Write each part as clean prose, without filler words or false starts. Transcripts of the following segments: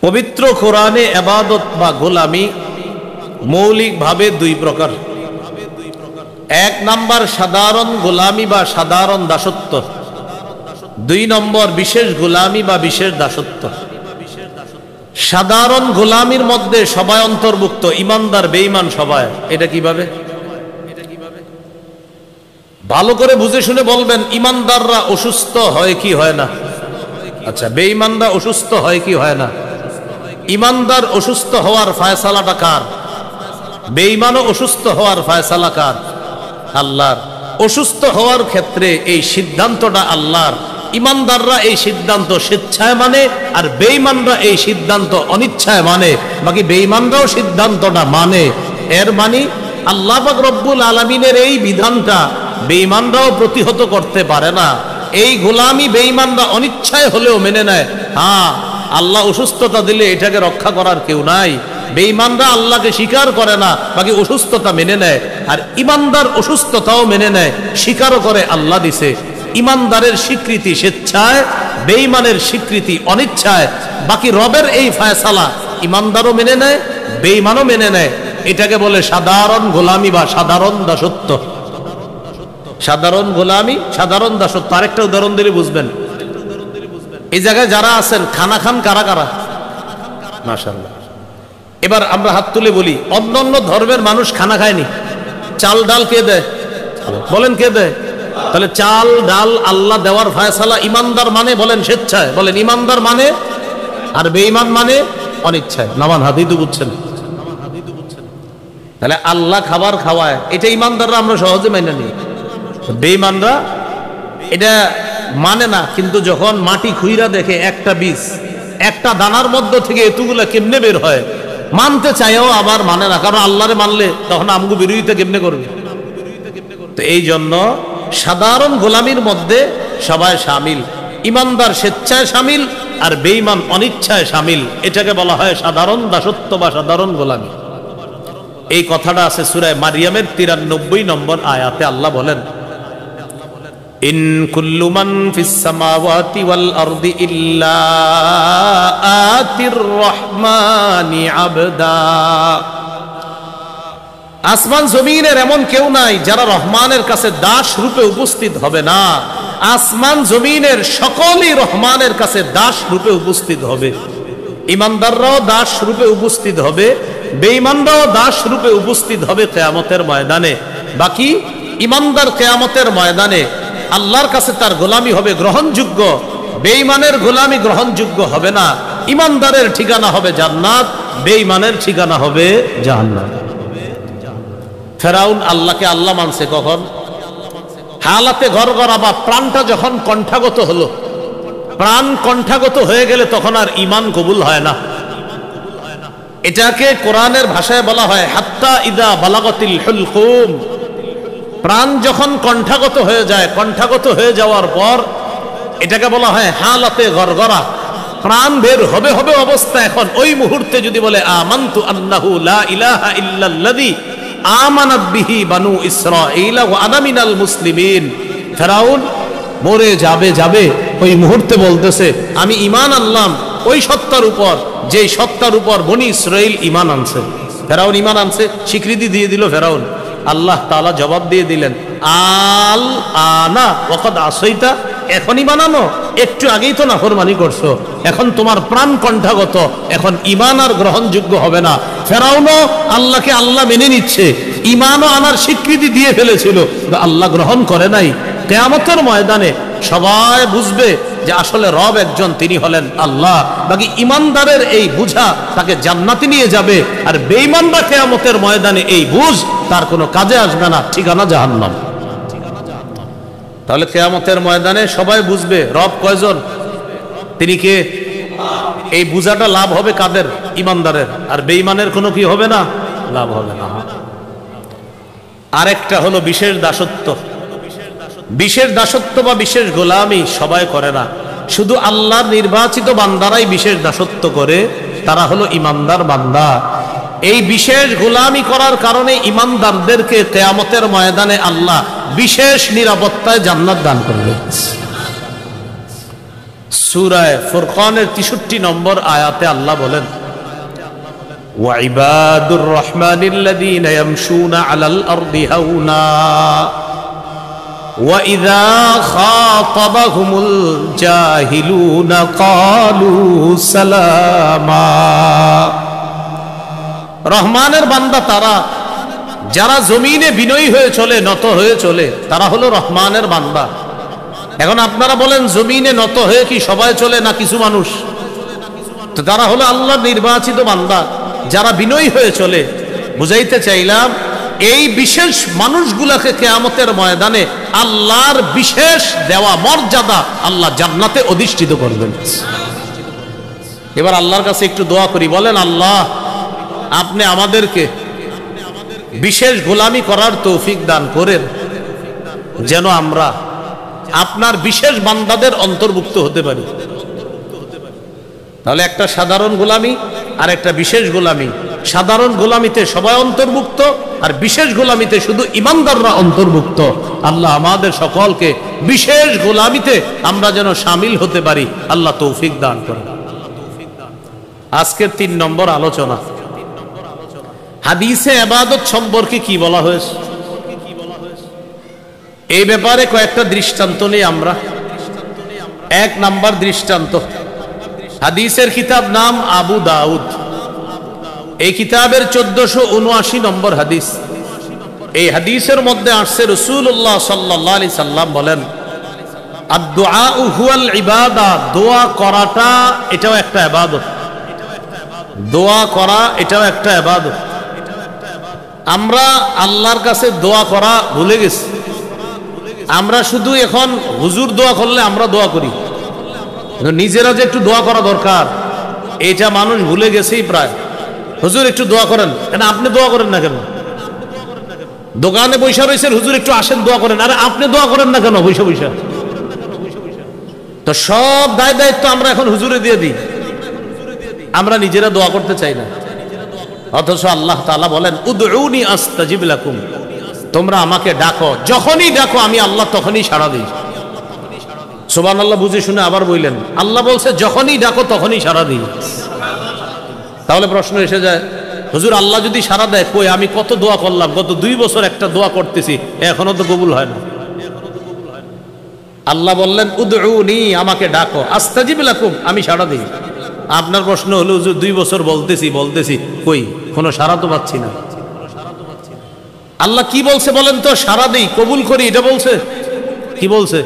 পবিত্র কোরআনে ইবাদত বা গোলামি মৌলিকভাবে দুই প্রকার। এক নাম্বার সাধারণ গোলামি বা সাধারণ দাসত্ব, দুই নম্বর বিশেষ গোলামি বা বিশেষ দাসত্ব। সাধারণ গোলামির মধ্যে সবাই অন্তর্ভুক্ত, ইমানদার বেঈমান সবাই। এটা কিভাবে? ভালো করে বুঝে শুনে বলবেন। ইমানদাররা অসুস্থ হয় কি হয় না? আচ্ছা, বেঈমানরা অসুস্থ হয় কি হয় না? ইমানদার অসুস্থ হওয়ার ফায়সালাটা কার? বেঈমানও অসুস্থ হওয়ার ফায়সালা কার? আল্লাহর। অসুস্থ হওয়ার ক্ষেত্রে এই সিদ্ধান্তটা আল্লাহর। ইমানদাররা এই সিদ্ধান্ত স্বেচ্ছায় মানে, আর বেঈমানরা এই সিদ্ধান্ত অনিচ্ছায় মানে। বাকি বেঈমানরাও সিদ্ধান্তটা মানে। এর মানে আল্লাহ পাক রব্বুল আলামিনের এই বিধানটা বেঈমানরাও প্রতিহত করতে পারে না। এই গোলামি বেঈমানরা অনিচ্ছায় হলেও মেনে নেয়। হ্যাঁ, আল্লাহ অসুস্থতা দিলে এটাকে রক্ষা করার কেউ নাই। বেঈমানরা আল্লাহকে স্বীকার করে না, বাকি অসুস্থতা মেনে নেয়। আর ইমানদার অসুস্থতাও মেনে নেয়, স্বীকারও করে আল্লাহ দিছে। ইমানদারের স্বীকৃতি স্বেচ্ছায়, বেঈমানের স্বীকৃতি অনিচ্ছায়। বাকি রবের এই ফায়সালা ইমানদারও মেনে নেয়, বেঈমানও মেনে নেয়। এটাকে বলে সাধারণ গোলামি বা সাধারণ দাসত্ব। সাধারণ গোলামি, সাধারণ দাসত্ব। আরেকটা উদাহরণ দিলে বুঝবেন। এই জায়গায় যারা আছেন খানা খান কারা কারা? মাশাআল্লাহ। এবার আমরা হাত তুলে বলি, অন্যান্য ধর্মের মানুষ খানা খায়নি। চাল ডাল কে দেয়? বলেন কে দেয়? তাহলে চাল ডাল আল্লাহ দেওয়ার ফায়সালা। ইমানদার মানে বলেন স্বেচ্ছায়, বলেন ইমানদার মানে, আর বেঈমান মানে অনিচ্ছায়। নামান হাতেই তো বুঝছেন। তাহলে আল্লাহ খাবার খাওয়ায়, এটা ইমানদাররা আমরা সহজে মাইনা নিই। বেঈমানরা এটা মানে না। কিন্তু যখন মাটি খুইরা দেখে একটা বীজ, একটা দানার মধ্য থেকে এতগুলা কেমনে বের হয়, মানতে চাইও আবার মানে না। কারণ আল্লাহরে মানলে তখন আমগু বিরোধিতা কেমনে করবে? তো এই জন্য সাধারণ গোলামির মধ্যে সবাই শামিল। ইমানদার স্বেচ্ছায় শামিল, আর বেঈমান অনিচ্ছায় শামিল। এটাকে বলা হয় সাধারণ দাসত্ব বা সাধারণ গোলামি। এই কথাটা আছে সূরা মারিয়ামের 93 নম্বর আয়াতে। আল্লাহ বলেন, ইন কুল্লু মান ফিস সামাওয়াতি ওয়াল আরদি ইল্লা আতির রহমানি আবদা। আসমান জমিনের এমন কেউ নাই যারা রহমানের কাছে দাস রূপে উপস্থিত হবে না। আসমান জমিনের সকলেই রহমানের কাছে দাস রূপে উপস্থিত হবে। ইমানদাররাও দাস রূপে উপস্থিত হবে, বেঈমানরাও দাস রূপে উপস্থিত হবে কিয়ামতের ময়দানে। বাকি ইমানদার কিয়ামতের ময়দানে আল্লাহর কাছে তার গোলামি হবে গ্রহণযোগ্য, বেঈমানের গোলামি গ্রহণযোগ্য হবে না। ইমানদারের ঠিকানা হবে জান্নাত, বেঈমানের ঠিকানা হবে জাহান্নাম। ফেরাউন আল্লাহকে আল্লাহ মানছে কখন? হালাতে গড়গড়া বা প্রাণটা যখন কণ্ঠাগত হলো। প্রাণ কণ্ঠাগত হয়ে গেলে তখন আর ঈমান কবুল হয় না। এটাকে কোরআনের ভাষায় বলা হয় হাত্তা ইদা বালাগাতিল হুলকুম। প্রাণ যখন কণ্ঠাগত হয়ে যায়, কণ্ঠাগত হয়ে যাওয়ার পর এটাকে বলা হয় হালাতে গড়গড়া। প্রাণ বের হবে হবে অবস্থা। এখন ওই মুহূর্তে যদি বলে আমানতু আন্নাহু লা ইলাহা ইল্লাল্লাযী আমানাত বিহি বানু ইসরাঈল ওয়া আনা মিনাল মুসলিমিন। ফেরাউন মরে যাবে ওই মুহূর্তে বলতেছে আমি ঈমান আনলাম ওই সত্তার উপর, যেই সত্তার উপর বনি ইসরাঈল ঈমান আনছে। ফেরাউন ঈমান আনছে, স্বীকৃতি দিয়ে দিল ফেরাউন। আল্লাহ তাআলা জবাব দিয়ে দিলেন, আল আনা ওয়াকাদ আসাইতা। এখনই বানানো? একটু আগেই তো নাফরমানি করছো। এখন তোমার প্রাণ কণ্ঠাগত, এখন ঈমান আর গ্রহণযোগ্য হবে না। ফেরাউনও আল্লাহকে আল্লাহ মেনে নিচ্ছে, ঈমানও আনার স্বীকৃতি দিয়ে ফেলেছিল, আল্লাহ গ্রহণ করে নাই। কিয়ামতের ময়দানে সবাই বুঝবে যে আসলে রব একজন, তিনি হলেন আল্লাহ। বাকি ইমানদারের এই বুঝা তাকে জান্নাতে নিয়ে যাবে, আর বেঈমানরা কিয়ামতের ময়দানে এই বুঝ তার কোনো কাজে আসবে না, ঠিকানা জাহান্নাম। তাহলে কিয়ামতের ময়দানে সবাই বুঝবে রব কয়জন, তিনি কে। এই বুঝাটা লাভ হবে কাদের? ইমানদারের। আর বেঈমানের কোনো কি হবে না, লাভ হবে না। আরেকটা হলো বিশেষ দাসত্ব। বিশেষ দাসত্ব বা বিশেষ গোলামি সবাই করে না, শুধু আল্লাহর নির্বাচিত বান্দারাই বিশেষ দাসত্ব করে, তারা হলো ইমানদার বান্দা। এই বিশেষ গোলামি করার কারণে ইমানদারদেরকে কিয়ামতের ময়দানে আল্লাহ বিশেষ নিরাপত্তায় জান্নাত দান করবে। সূরা ফুরকানের 63 নম্বর আয়াতে আল্লাহ বলেন, ওয়াইবাদুর রহমানিল্লাযীনা ইয়ামশুনা আলাল আরদি হাওনা ওয়া ইযা খাতাবাহুমুল জাহিলুনা ক্বালু সালামা। রহমানের বান্দা তারা যারা জমিনে বিনয়ী হয়ে চলে, নত হয়ে চলে, তারা হলো রহমানের বান্দা। এখন আপনারা বলেন, জমিনে নত হয়ে কি সবাই চলে না কিছু মানুষ? তো তারা হলো আল্লাহর নির্বাচিত বান্দা যারা বিনয়ী হয়ে চলে। বুঝাইতে চাইলাম, এই বিশেষ মানুষগুলোকে কিয়ামতের ময়দানে আল্লাহর বিশেষ দেওয়া মর্যাদা আল্লাহ জান্নাতে অধিষ্ঠিত করবেন। এবার আল্লাহর কাছে একটু দোয়া করি, বলেন আল্লাহ আপনি আমাদেরকে বিশেষ গোলামি করার তৌফিক দান করেন, যেন আমরা আপনার বিশেষ বান্দাদের অন্তর্ভুক্ত হতে পারি। তাহলে একটা সাধারণ গোলামি আর একটা বিশেষ গোলামি। সাধারণ গোলামিতে সবাই অন্তর্ভুক্ত, আর বিশেষ গোলামিতে শুধু ইমানদাররা অন্তর্ভুক্ত। আল্লাহ আমাদের সকলকে বিশেষ গোলামিতে আমরা যেন শামিল হতে পারি, আল্লাহ তৌফিক দান করেন। আজকের 3 নম্বর আলোচনা, হাদিসে ইবাদত সম্পর্কে কি বলা হয়েছে, এই ব্যাপারে কয়েকটা দৃষ্টান্ত নেই আমরা। 1 নাম্বার দৃষ্টান্ত, হাদিসের কিতাব নাম আবু দাউদ। এই কিতাবের 1479 নম্বর হাদিস। এই হাদিসের মধ্যে আসছে রাসূলুল্লাহ সাল্লাল্লাহু আলাইহি সাল্লাম বলেন, আদ-দুআউ হুয়াল ইবাদা, দোয়া করাটা এটাও একটা ইবাদত। দোয়া করা এটাও একটা ইবাদত। আমরা আল্লাহর কাছে দোয়া করা ভুলে গেছি। আমরা শুধু এখন হুজুর দোয়া করলে আমরা দোয়া করি, নিজেরা যে একটু দোয়া করা দরকার এটা মানুষ ভুলে গেছেই প্রায়। হুজুর একটু দোয়া করেন, কেন আপনি দোয়া করেন না কেন? দোকানে বৈশা রয়েছেন, হুজুর একটু আসেন দোয়া করেন, আরে আপনি দোয়া করেন না কেন বৈশা বৈশা? তো সব দায় দায়িত্ব আমরা এখন হুজুরে দিয়ে দিই, আমরা নিজেরা দোয়া করতে চাই না। অথচ আল্লাহ তাআলা বলেন, উদউনি আস্তাজিব লাকুম, তোমরা আমাকে ডাকো, যখনই ডাকো আমি আল্লাহ তখনই সাড়া দিই। সুবহানাল্লাহ বুঝে শুনে আবার বললেন, আল্লাহ বলছে যখনই ডাকো তখনই সাড়া দিই। তাহলে প্রশ্ন এসে যায়, হুজুর আল্লাহ যদি সাড়া দেয়, কই আমি কত দোয়া করলাম, গত 2 বছর একটা দোয়া করতেছি, এখনো তো কবুল হয় না। আল্লাহ বললেন উদউনি, আমাকে ডাকো, আস্তাজিব লাকুম, আমি সাড়া দিই। আপনার প্রশ্ন হলো, হুজুর 2 বছর বলতেছি কই কোনো সাড়া তো পাচ্ছি না। আল্লাহ কি বলছে বলেন তো? সাড়া দেই, কবুল করি, এটা বলছে। কি বলছে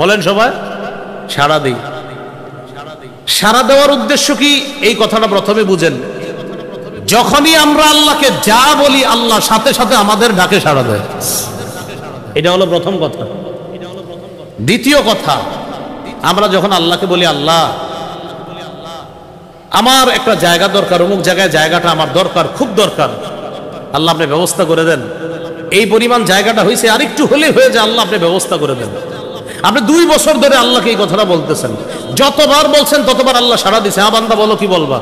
বলেন সবাই? সাড়া দেই। সাড়া দেওয়ার উদ্দেশ্য কি, এই কথাটা প্রথমে বুঝেন। যখনই আমরা আল্লাহকে যা বলি, আল্লাহ সাথে সাথে আমাদের ডাকে সাড়া দেয়। এটা হলো প্রথম কথা। দ্বিতীয় কথা, আমরা যখন আল্লাহকে বলি, আল্লাহ আমার একটা জায়গা দরকার, অমুক জায়গায় জায়গাটা আমার দরকার, খুব দরকার, আল্লাহ আপনি ব্যবস্থা করে দেন। এই পরিমাণ জায়গাটা হয়েছে, আরেকটু হলে হয়ে যায়, আল্লাহ আপনি ব্যবস্থা করে দেন। আপনি 2 বছর ধরে আল্লাহকে এই কথাটা বলতেছেন, যতবার বলছেন ততবার আল্লাহ সাড়া দিছে। হ্যাঁ বান্দা বলো কি বলবা,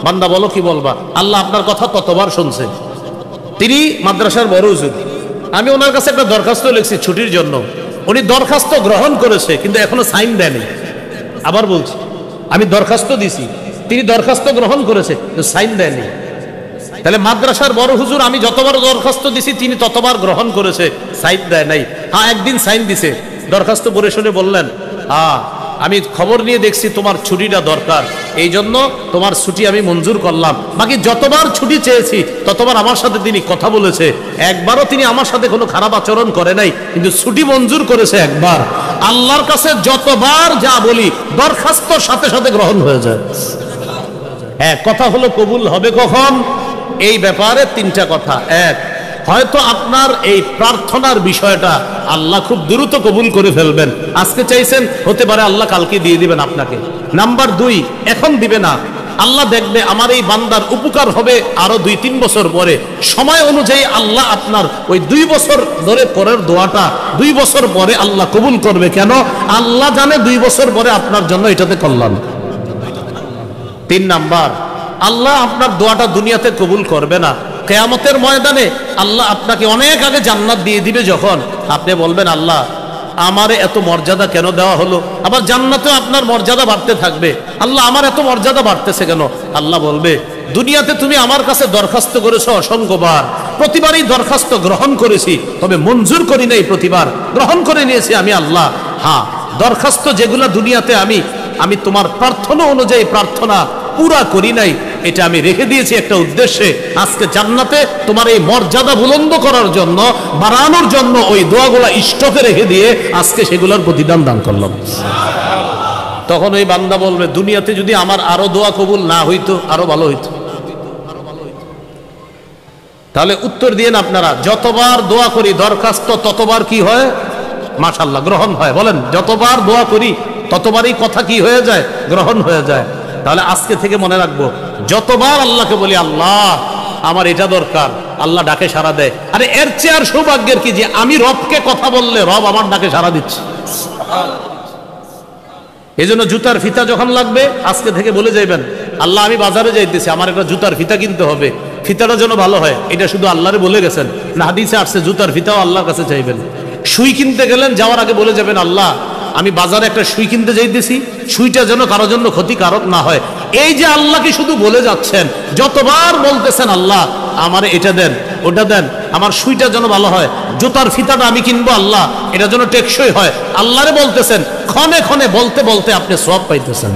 বান্দা বলো কি বলবা। আল্লাহ আপনার কথা ততবার শুনছে। তিনি মাদ্রাসার বড় হুজুর, আমি ওনার কাছে একটা দরখাস্ত লিখছি ছুটির জন্য, উনি দরখাস্ত গ্রহণ করেছে কিন্তু এখনো সাইন দেয়নি। আবার বলছি, আমি দরখাস্ত দিছি, তিনি দরখাস্ত গ্রহণ করেছে কিন্তু সাইন দেয়নি। তাহলে মাদ্রাসার বড় হুজুর, আমি যতবার দরখাস্ত দিছি তিনি ততবার গ্রহণ করেছে, সাইন দেয় নাই। হ্যাঁ একদিন সাইন দিছে, দরখাস্ত পড়ে শুনে বললেন, আমি খবর নিয়ে দেখছি তোমার ছুটিটা দরকার, এই জন্য তোমার ছুটি আমি মঞ্জুর করলাম। বাকি যতবার ছুটি চেয়েছি ততবার আমার সাথে তিনি কথা বলেছে, একবারও তিনি আমার সাথে কোনো খারাপ আচরণ করে নাই, কিন্তু ছুটি মঞ্জুর করেছে একবার। আল্লাহর কাছে যতবার যা বলি দরখাস্ত সাথে সাথে গ্রহণ হয়ে যায়। হ্যাঁ, কথা হলো কবুল হবে কখন, এই ব্যাপারে 3টা কথা। 1, হয়তো আপনার এই প্রার্থনার বিষয়টা আল্লাহ খুব দ্রুত কবুল করে ফেলবেন। আজকে চাইছেন, হতে পারে আল্লাহ কালকে দিয়ে দিবেন আপনাকে। নাম্বার 2, এখন দিবে না, আল্লাহ দেখবে আমার এই বান্দার উপকার হবে আরো 2-3 বছর পরে, সময় অনুযায়ী আল্লাহ আপনার ওই 2 বছর ধরে পরের দোয়াটা 2 বছর পরে আল্লাহ কবুল করবে। কেন? আল্লাহ জানে 2 বছর পরে আপনার জন্য এটাতে কল্যাণ। 3 নাম্বার, আল্লাহ আপনার দোয়াটা দুনিয়াতে কবুল করবে না, কিয়ামতের ময়দানে আল্লাহ আপনাকে অনেক আগে জান্নাত দিয়ে দিবে। যখন আপনি বলবেন, আল্লাহ আমারে এত মর্যাদা কেন দেওয়া হলো? আবার জান্নাতেও আপনার মর্যাদা বাড়তে থাকবে। আল্লাহ আমার এত মর্যাদা বাড়তেছে কেন? আল্লাহ বলবে, দুনিয়াতে তুমি আমার কাছে দরখাস্ত করেছো অসংখ্যবার, প্রতিবারই দরখাস্ত গ্রহণ করেছি, তবে মঞ্জুর করি নাই, প্রতিবার গ্রহণ করে নিয়েছি আমি আল্লাহ। হ্যাঁ, দরখাস্ত যেগুলো দুনিয়াতে আমি তোমার প্রার্থনা অনুযায়ী প্রার্থনা পুরা করি নাই, এটা আমি রেখে দিয়েছি একটা উদ্দেশ্যে। আজকে জান্নাতে তোমার এই মর্যাদা বুলন্দ করার জন্য, বাড়ানোর জন্য ওই দোয়াগুলা স্টকে রেখে দিয়ে আজকে সেগুলোর প্রতিদান দান করলাম। তখন ওই বান্দা বলবে, দুনিয়াতে যদি আমার আরো দোয়া কবুল না হইতো আরো ভালো হইতো। তাহলে উত্তর দিয়েন আপনারা, যতবার দোয়া করি দরখাস্ত ততবার কি হয়? মাশাআল্লাহ, গ্রহণ হয়। বলেন, যতবার দোয়া করি ততবারই কথা কি হয়ে যায়? গ্রহণ হয়ে যায়। তাহলে আজকে থেকে মনে রাখবো, যতবার আল্লাহকে বলি আল্লাহ আমার এটা দরকার, আল্লাহ ডাকে সাড়া দেয়। আরে এর চেয়ে আর সৌভাগ্যের কি যে আমি রবকে কথা বললে রব আমার ডাকে সাড়া দিচ্ছে। এই জন্য জুতার ফিতা যখন লাগবে আজকে থেকে বলে যাইবেন, আল্লাহ আমি বাজারে যাইতেছি, আমার একটা জুতার ফিতা কিনতে হবে, ফিতাটা যেন ভালো হয়। এটা শুধু আল্লাহরে বলে গেছেন না, হাদিসে আসছে জুতার ফিতাও আল্লাহর কাছে চাইবেন। সুই কিনতে গেলেন, যাওয়ার আগে বলে যাবেন, আল্লাহ আমি বাজারে একটা সুই কিনতে যাইতেছি, সুইটা যেন কারো জন্য ক্ষতিকারক না হয়। এই যে আল্লাহকে শুধু বলে যাচ্ছেন, যতবার বলতেছেন আল্লাহ আমার এটা দেন, ওটা দেন, আমার সুইটা যেন ভালো হয়, জুতার ফিতাটা আমি কিনবো আল্লাহ, এটা যেন টেকসই হয়, আল্লাহরে বলতেছেন, ক্ষণে ক্ষণে বলতে বলতে আপনি সওয়াব পাইতেছেন।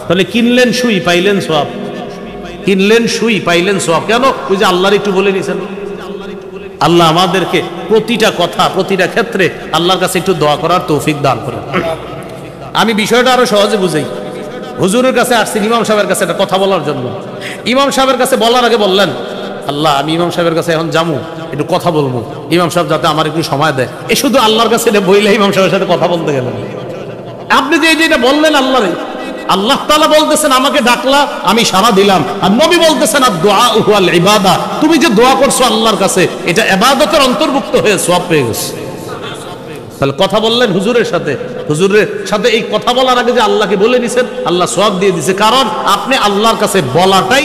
তাহলে কিনলেন সুই, পাইলেন সওয়াব। কিনলেন সুই, পাইলেন সওয়াব। কেন? ওই যে আল্লাহর একটু বলে নিছেন। আল্লাহ আমাদেরকে প্রতিটা কথা, প্রতিটা ক্ষেত্রে আল্লাহর কাছে একটু দোয়া করার তৌফিক দান করেন। আমি বিষয়টা আরো সহজে বুঝাই। হুজুরের কাছে আসছেন ইমাম সাহেবের কাছে একটা কথা বলার জন্য। ইমাম সাহেবের কাছে বলার আগে বললেন, আল্লাহ আমি ইমাম সাহেবের কাছে এখন যাবো, একটু কথা বলবো, ইমাম সাহেব যাতে আমার একটু সময় দেয়। এই শুধু আল্লাহর কাছে এটা বইলে ইমাম সাহেবের সাথে কথা বলতে গেলেন। আপনি যে এটা বললেন আল্লাহরে, আল্লাহ তাআলা বলতেছেন আমাকে ডাকলা, আমি সাড়া দিলাম। আর নবী বলতেছেন আর-দুআ হুয়াল ইবাদা, তুমি যে দোয়া করছো আল্লাহর কাছে এটা ইবাদতের অন্তর্ভুক্ত হয়ে সওয়াব পেয়ে গেছে। তাহলে কথা বললেন হুজুরের সাথে, হুজুরের সাথে এই কথা বলার আগে যে আল্লাহকে বলে নিছেন, আল্লাহ সওয়াব দিয়ে দিছে। কারণ আপনি আল্লাহর কাছে বলাটাই